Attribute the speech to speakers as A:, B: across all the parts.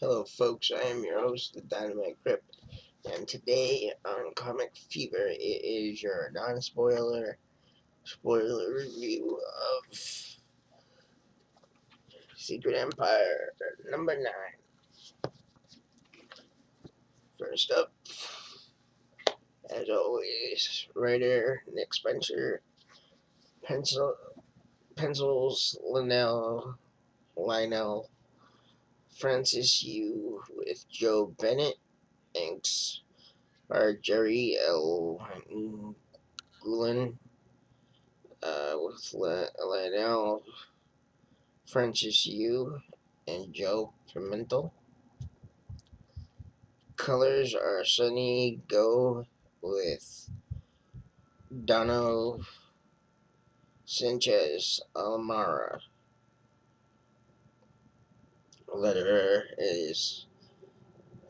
A: Hello, folks. I am your host, the Dynamite Grip, and today on Comic Fever, it is your non-spoiler spoiler review of Secret Empire #9. First up, as always, writer Nick Spencer, pencils Lionel Francis Yu with Joe Bennett, inks are Jerry L. Gulen with Lionel Francis Yu and Joe Pimentel. Colors are Sunny Go with Dono Sanchez Almara. Letterer is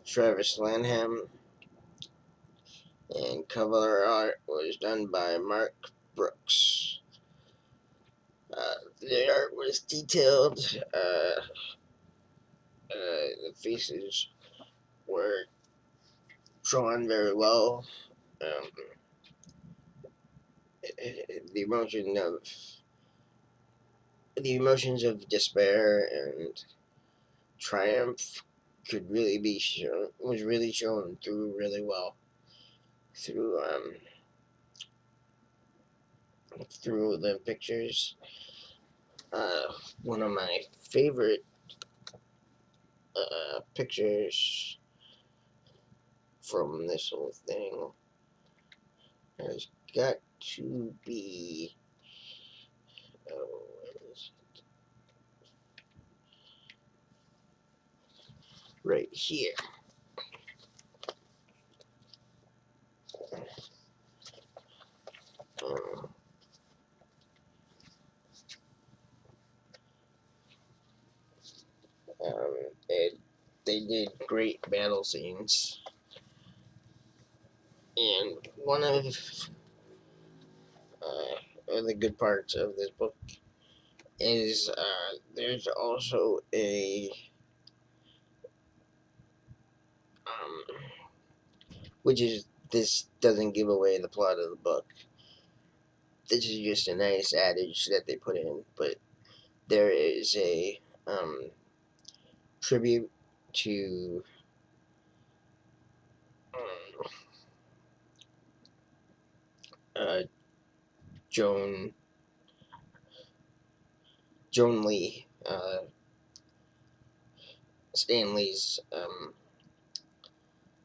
A: Travis Lanham, and cover art was done by Mark Brooks. The art was detailed. The faces were drawn very well. Um, the emotions of despair and triumph was really shown through really well through through the pictures. One of my favorite pictures from this whole thing has got to be where is it? Right here. Um, um, it, they did great battle scenes, and one of the good parts of this book is there's also a um, which is this doesn't give away the plot of the book. This is just a nice adage that they put in, but there is a tribute to um, uh, Joan Joan Lee, Stan Lee's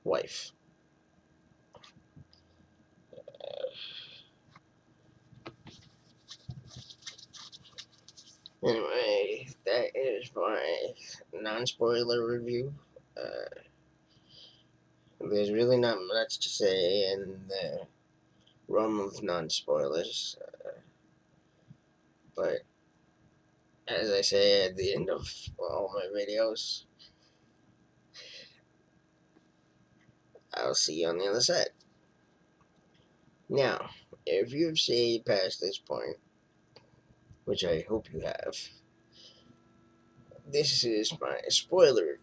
A: wife. Anyway, that is my non-spoiler review. Uh, there's really not much to say in the realm of non-spoilers, but as I say at the end of all my videos, I'll see you on the other side. Now, if you've stayed past this point, which I hope you have, this is my spoiler.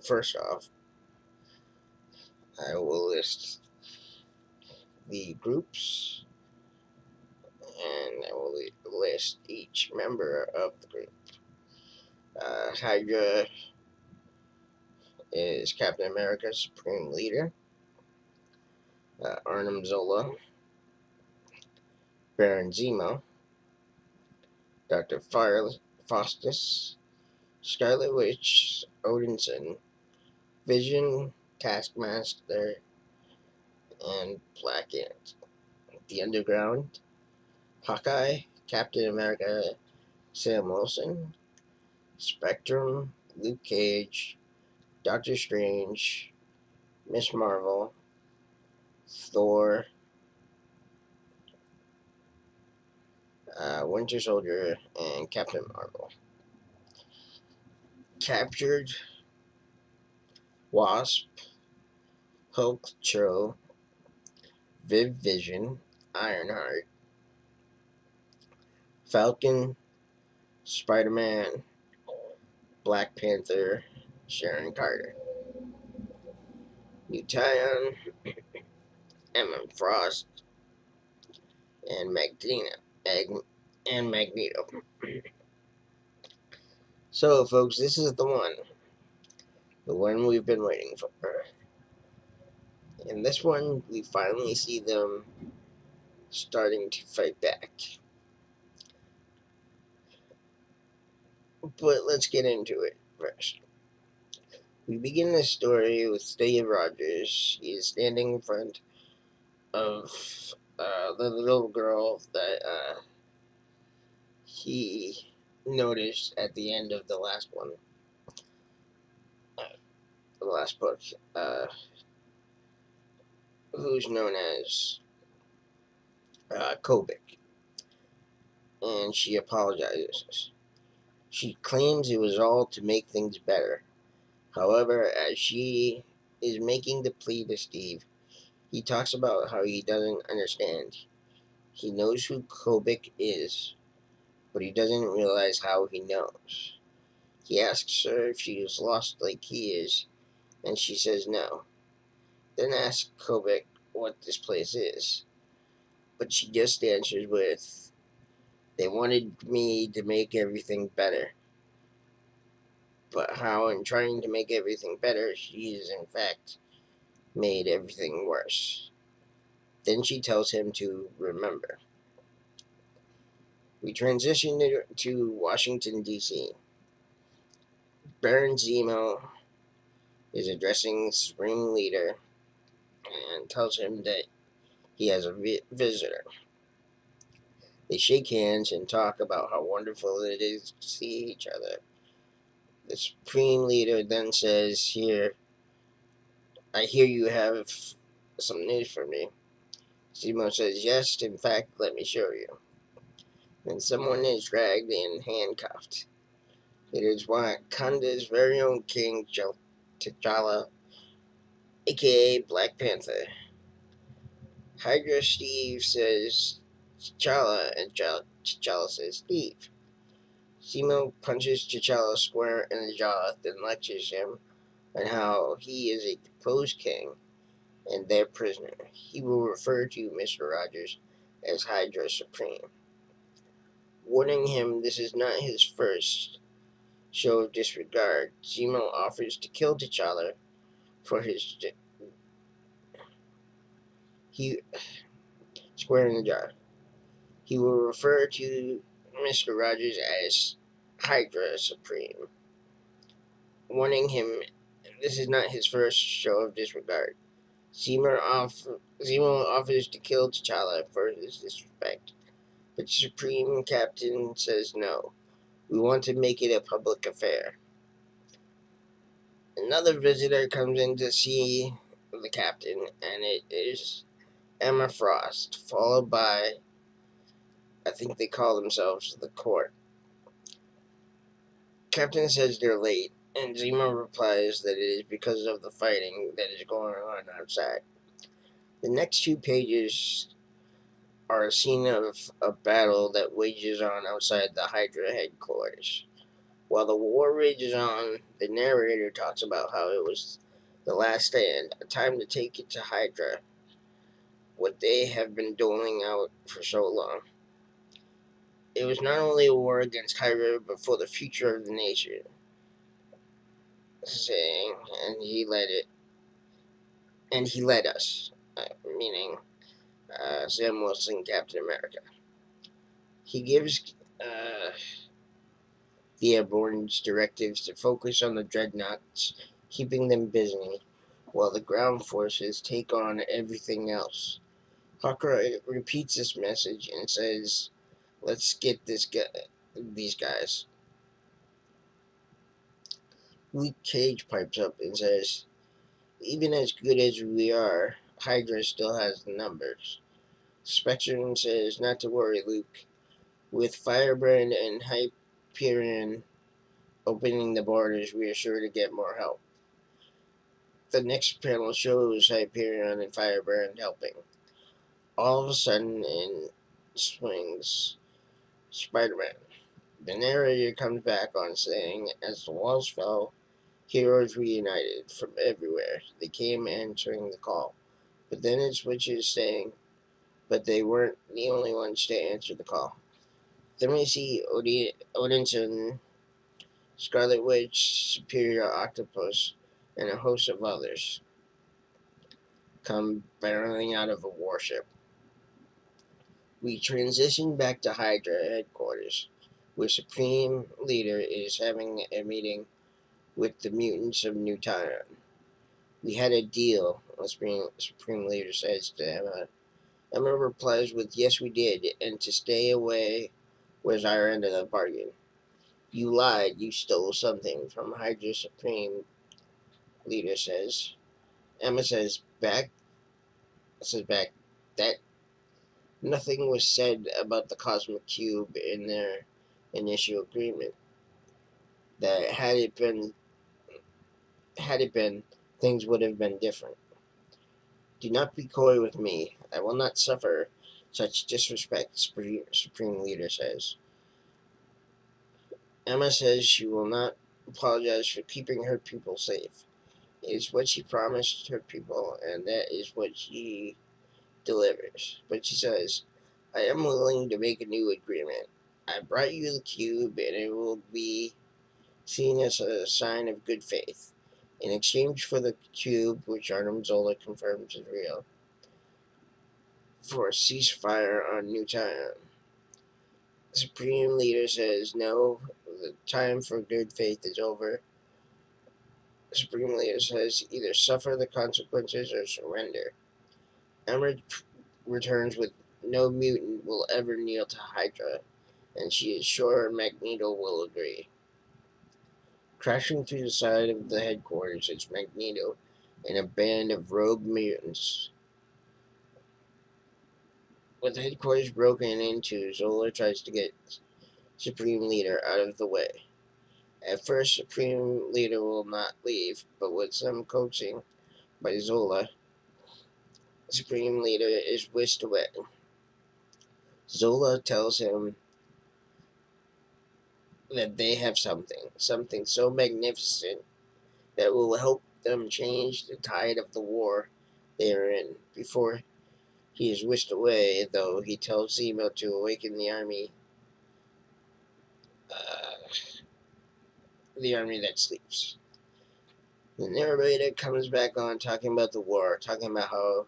A: First off, I will list the groups and I will list each member of the group. Hydra is Captain America's Supreme Leader. Arnim Zola, Baron Zemo, Dr. Faustus, Scarlet Witch, Odinson, Vision, Taskmaster, and Black Ant. The Underground, Hawkeye, Captain America, Sam Wilson, Spectrum, Luke Cage, Doctor Strange, Miss Marvel, Thor, Winter Soldier, and Captain Marvel. Captured, Wasp, Hulk, Cho, Viv Vision, Ironheart, Falcon, Spider-Man, Black Panther, Sharon Carter. Ution, Emma Frost, and Magneto. So, folks, this is the one we've been waiting for. In this one, we finally see them starting to fight back. But let's get into it first. We begin the story with Steve Rogers. He is standing in front of the little girl that he noticed at the end of the last one, the last book, who's known as Kobik, and she apologizes. She claims it was all to make things better. However, as she is making the plea to Steve, he talks about how he doesn't understand. He knows who Kobik is, but he doesn't realize how he knows. He asks her if she is lost like he is, and she says no. Then asks Kobik what this place is, but she just answers with, "They wanted me to make everything better." But how, in trying to make everything better, she is in fact made everything worse. Then she tells him to remember. We transition to Washington, D.C. Baron Zemo is addressing Supreme Leader and tells him that he has a visitor. They shake hands and talk about how wonderful it is to see each other. The Supreme Leader then says, I hear you have some news for me." Zemo says, "Yes, in fact, let me show you." Then someone is dragged and handcuffed. It is Wakanda's very own King T'Challa, aka Black Panther. Hydra Steve says T'Challa, and T'Challa says Steve. Zemo punches T'Challa square in the jaw, then lectures him on how he is a deposed king and their prisoner. He will refer to Mr. Rogers as Hydra Supreme, warning him this is not his first show of disregard. Zemo offers to kill T'Challa for his he square in the jaw. He will refer to Mr. Rogers as Hydra Supreme, warning him this is not his first show of disregard. Zemo offers to kill T'Challa for his disrespect, but Supreme Captain says no. We want to make it a public affair. Another visitor comes in to see the captain, and it is Emma Frost, followed by, I think they call themselves the Court. Captain says they're late, and Zemo replies that it is because of the fighting that is going on outside. The next 2 pages are a scene of a battle that wages on outside the Hydra headquarters. While the war rages on, the narrator talks about how it was the last stand, a time to take it to Hydra, what they have been doling out for so long. It was not only a war against Hydra, but for the future of the nation. Saying, and he led us, meaning Sam Wilson, Captain America. He gives the Airborne's directives to focus on the dreadnoughts, keeping them busy, while the ground forces take on everything else. Hawkeye repeats this message and says, "Let's get these guys." Luke Cage pipes up and says, "Even as good as we are, Hydra still has the numbers." Spectrum says, "Not to worry, Luke. With Firebrand and Hyperion opening the borders, we are sure to get more help." The next panel shows Hyperion and Firebrand helping. All of a sudden, in swings Spider-Man. The narrator comes back on saying, as the walls fell, heroes reunited from everywhere. They came answering the call. But then it switches saying, but they weren't the only ones to answer the call. Then we see Odinson, Scarlet Witch, Superior Octopus, and a host of others come barreling out of a warship. We transition back to Hydra headquarters, where Supreme Leader is having a meeting with the mutants of New Tyron. We had a deal, Supreme Leader says to Emma. Emma replies with, yes, we did, and to stay away was our end of the bargain. You lied, you stole something from Hydra, Supreme Leader says. Emma says back, that nothing was said about the Cosmic Cube in their initial agreement. That had it been, things would have been different. Do not be coy with me. I will not suffer such disrespect, Supreme Leader says. Emma says she will not apologize for keeping her people safe. It is what she promised her people, and that is what she delivers. But she says, I am willing to make a new agreement. I brought you the cube, and it will be seen as a sign of good faith. In exchange for the cube, which Arnim Zola confirms is real, for a ceasefire on New Time. The Supreme Leader says, no, the time for good faith is over. The Supreme Leader says, either suffer the consequences or surrender. Emma returns with, no mutant will ever kneel to Hydra, and she is sure Magneto will agree. Crashing through the side of the headquarters is Magneto and a band of rogue mutants. With the headquarters broken into, Zola tries to get Supreme Leader out of the way. At first, Supreme Leader will not leave, but with some coaxing by Zola, Supreme Leader is whisked away. Zola tells him that they have something so magnificent that will help them change the tide of the war they are in. Before he is whisked away, though, he tells Zemo to awaken the army that sleeps. The narrator comes back on talking about the war, talking about how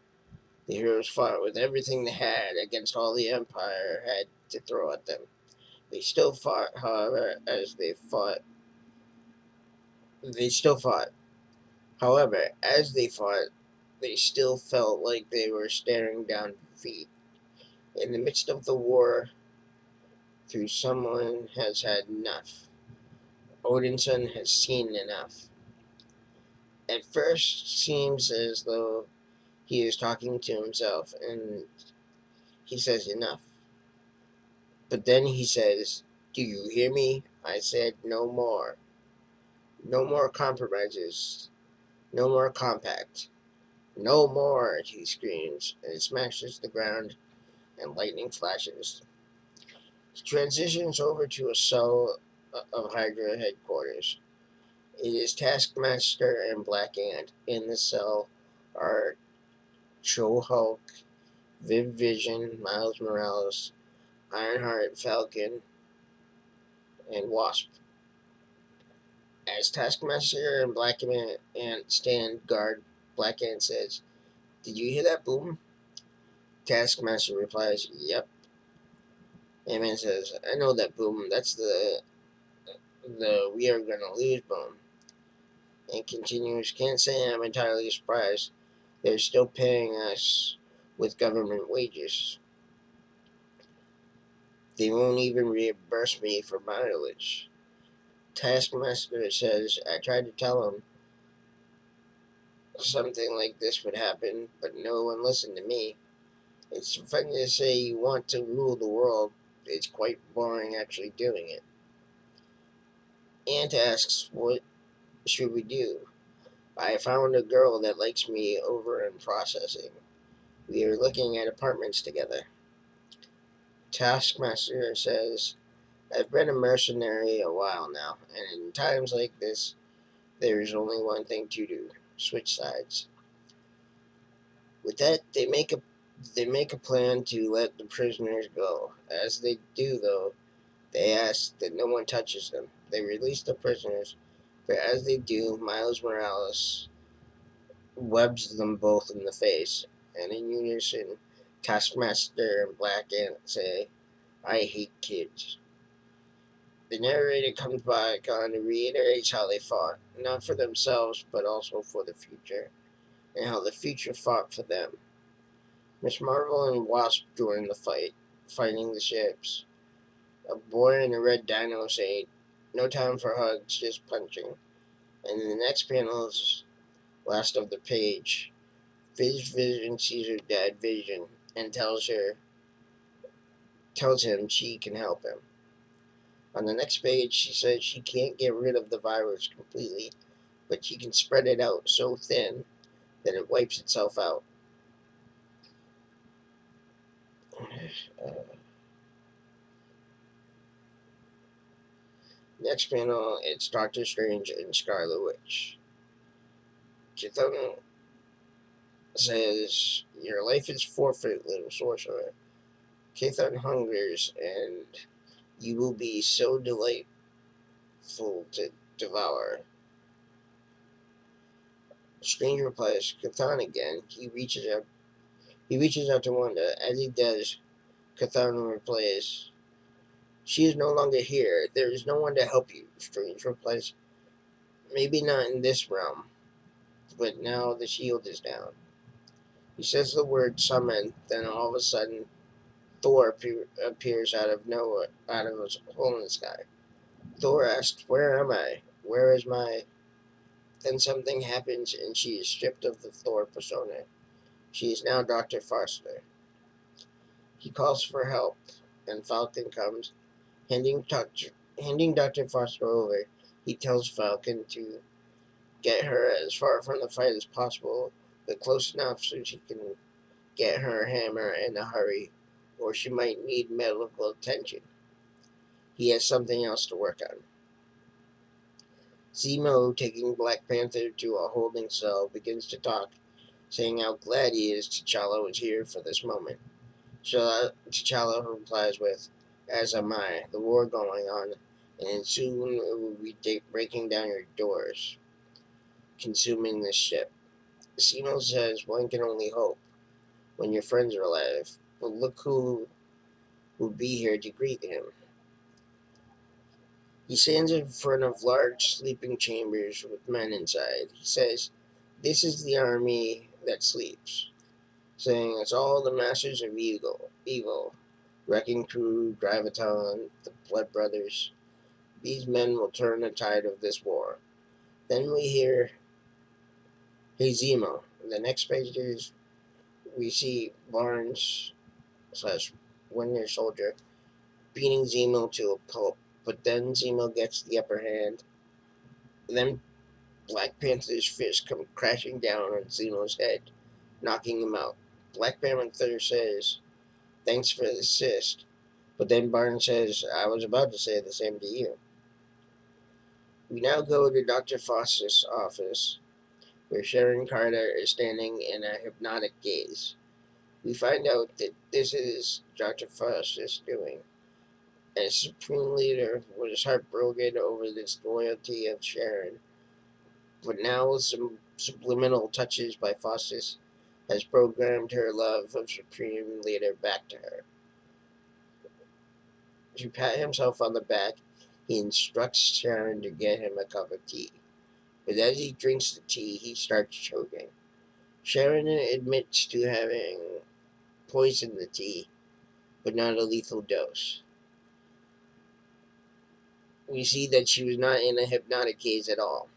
A: the heroes fought with everything they had against all the Empire had to throw at them. They still fought, however, However, as they fought, they still felt like they were staring down defeat. In the midst of the war, through someone has had enough. Odinson has seen enough. At first, seems as though he is talking to himself, and he says enough. But then he says, do you hear me? I said no more. No more compromises. No more compact. No more, he screams, and smashes the ground, and lightning flashes. He transitions over to a cell of Hydra headquarters. It is Taskmaster and Black Ant. In the cell are Cho-Hulk, Viv Vision, Miles Morales, Ironheart, Falcon, and Wasp. As Taskmaster and Black Ant stand guard, Black Ant says, did you hear that boom? Taskmaster replies, yep. Ant-Man says, I know that boom. That's the we are gonna lose boom. And continues, can't say I'm entirely surprised. They're still paying us with government wages. They won't even reimburse me for mileage. Taskmaster says, I tried to tell him something like this would happen, but no one listened to me. It's funny to say you want to rule the world. It's quite boring actually doing it. Ant asks, what should we do? I found a girl that likes me over in processing. We are looking at apartments together. Taskmaster says, I've been a mercenary a while now, and in times like this, there is only one thing to do: switch sides. With that, they make a plan to let the prisoners go. As they do, though, they ask that no one touches them. They release the prisoners, but as they do, Miles Morales webs them both in the face, and in unison, Taskmaster and Black Ant say, "I hate kids." The narrator comes back on and reiterates how they fought, not for themselves, but also for the future, and how the future fought for them. Miss Marvel and Wasp join the fight, fighting the ships. A boy in a red dino say, "No time for hugs, just punching." And in the next panel is last of the page. Vision sees her dad Vision and tells him she can help him. On the next page, she says she can't get rid of the virus completely, but she can spread it out so thin that it wipes itself out. Uh, Next panel, it's Doctor Strange and Scarlet Witch. Chithon says, "Your life is forfeit, little sorcerer. Chithon hungers, and you will be so delightful to devour." Strange replies, "Chthon again." He reaches out to Wanda. As he does, Chthon replies, "She is no longer here. There is no one to help you." Strange replies, "Maybe not in this realm, but now the shield is down." He says the word summon, then all of a sudden Thor appears out of nowhere, out of a hole in the sky. Thor asks, "Where am I? Where is my..." Then something happens and she is stripped of the Thor persona. She is now Dr. Foster. He calls for help, and Falcon comes, handing Dr. Foster over. He tells Falcon to get her as far from the fight as possible, but close enough so she can get her hammer in a hurry, or she might need medical attention. He has something else to work on. Zemo, taking Black Panther to a holding cell, begins to talk, saying how glad he is T'Challa was here for this moment. T'Challa replies with, "As am I. The war going on, and soon it will be breaking down your doors, consuming this ship." Zemo says one can only hope when your friends are alive, but look who will be here to greet him. He stands in front of large sleeping chambers with men inside. He says, "This is the army that sleeps," saying it's all the masters of evil, Wrecking Crew, Graviton, the Blood Brothers. These men will turn the tide of this war. Then we hear, "Hey Zemo." The next page is we see Barnes slash Winter Soldier beating Zemo to a pulp, but then Zemo gets the upper hand. Then Black Panther's fist comes crashing down on Zemo's head, knocking him out. Black Panther says, "Thanks for the assist." But then Barnes says, "I was about to say the same to you." We now go to Dr. Faust's office, where Sharon Carter is standing in a hypnotic gaze. We find out that this is Dr. Faustus doing. As Supreme Leader was heartbroken over this loyalty of Sharon, but now with some subliminal touches by Faustus, has programmed her love of Supreme Leader back to her. To pat himself on the back, he instructs Sharon to get him a cup of tea. But as he drinks the tea, he starts choking. Sharon admits to having poisoned the tea, but not a lethal dose. We see that she was not in a hypnotic gaze at all,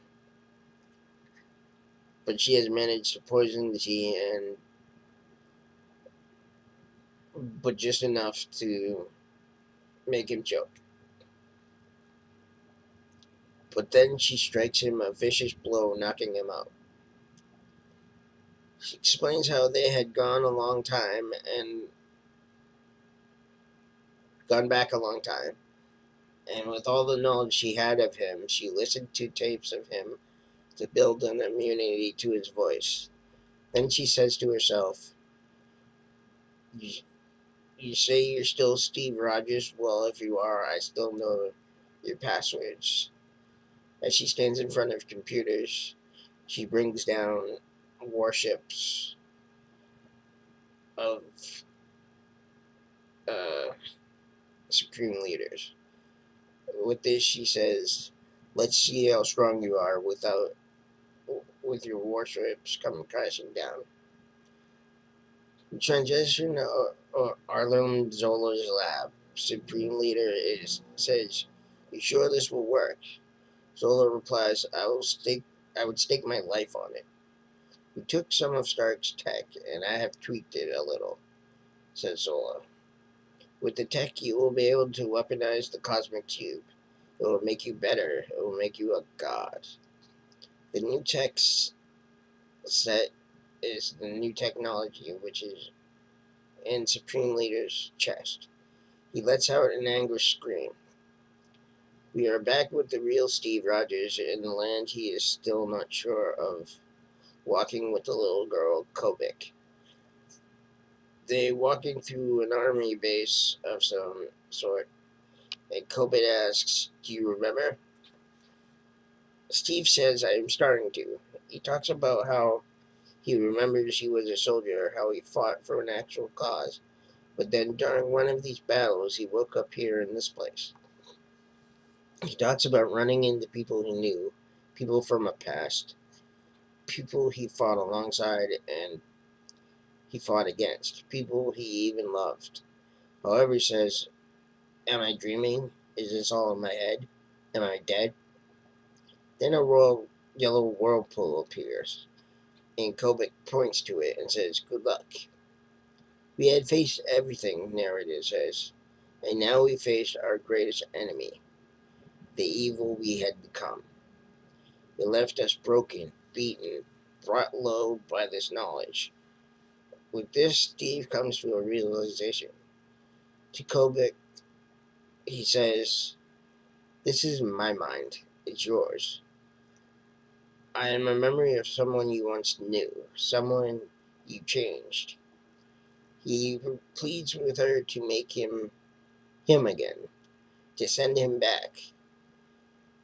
A: but she has managed to poison the tea, but just enough to make him choke. But then she strikes him a vicious blow, knocking him out. She explains how they had gone back a long time, And with all the knowledge she had of him, she listened to tapes of him to build an immunity to his voice. Then she says to herself, You say you're still Steve Rogers? Well, if you are, I still know your passwords. As she stands in front of computers, she brings down warships of uh, supreme leaders. With this, she says, "Let's see how strong you are with your warships coming crashing down." The transition Arlen Zola's lab. Supreme Leader says, "You sure this will work?" Zola replies, I would stake my life on it. We took some of Stark's tech, and I have tweaked it a little," says Zola. "With the tech, you will be able to weaponize the cosmic cube. It will make you better. It will make you a god." The new tech set is the new technology, which is in Supreme Leader's chest. He lets out an anguished scream. We are back with the real Steve Rogers in the land he is still not sure of, walking with the little girl, Kobik. They walking through an army base of some sort, and Kobik asks, "Do you remember?" Steve says, "I am starting to." He talks about how he remembers he was a soldier, how he fought for an actual cause. But then during one of these battles, he woke up here in this place. He talks about running into people he knew, people from a past, people he fought alongside and he fought against, people he even loved. However, he says, "Am I dreaming? Is this all in my head? Am I dead?" Then a royal yellow whirlpool appears, and Kobik points to it and says, "Good luck." "We had faced everything," narrator says, "and now we faced our greatest enemy, the evil we had become. It left us broken, beaten, brought low by this knowledge." With this, Steve comes to a realization. To Kobik, he says, "This is my mind. It's yours. I am a memory of someone you once knew, someone you changed." He pleads with her to make him again, to send him back.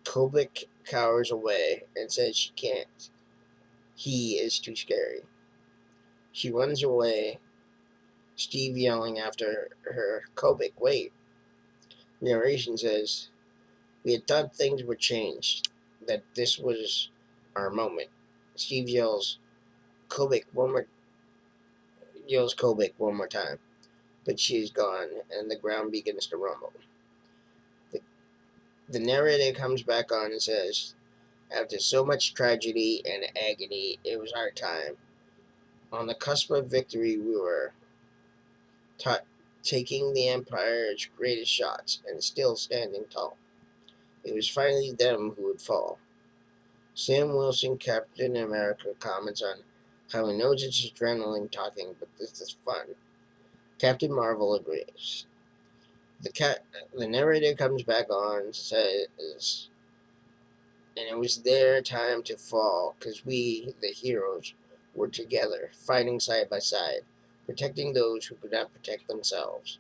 A: Kobik cowers away and says she can't. He is too scary. She runs away, Steve yelling after her, "Kobik, wait." Narration says, "We had thought things were changed, that this was our moment." Steve Kobik one more time, but she's gone, and the ground begins to rumble. The narrator comes back on and says, "After so much tragedy and agony, it was our time. On the cusp of victory, we were taking the Empire's greatest shots and still standing tall. It was finally them who would fall." Sam Wilson, Captain America, comments on how he knows it's adrenaline talking, but this is fun. Captain Marvel agrees. The narrator comes back on, says, "And it was their time to fall, 'cause we, the heroes, were together, fighting side by side, protecting those who could not protect themselves.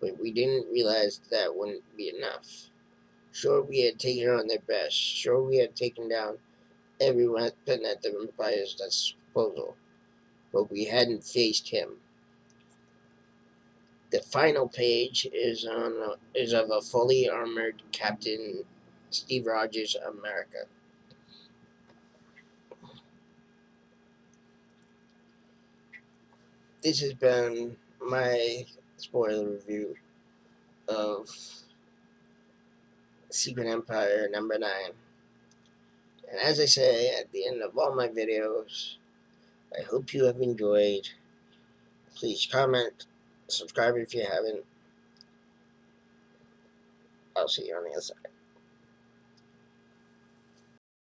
A: But we didn't realize that wouldn't be enough. Sure, we had taken on their best. Sure, we had taken down every weapon at the Empire's disposal. But we hadn't faced him." The final page is of a fully armored Captain Steve Rogers America. This has been my spoiler review of Secret Empire #9. And as I say at the end of all my videos, I hope you have enjoyed. Please comment, subscribe if you haven't. I'll see you on the other side.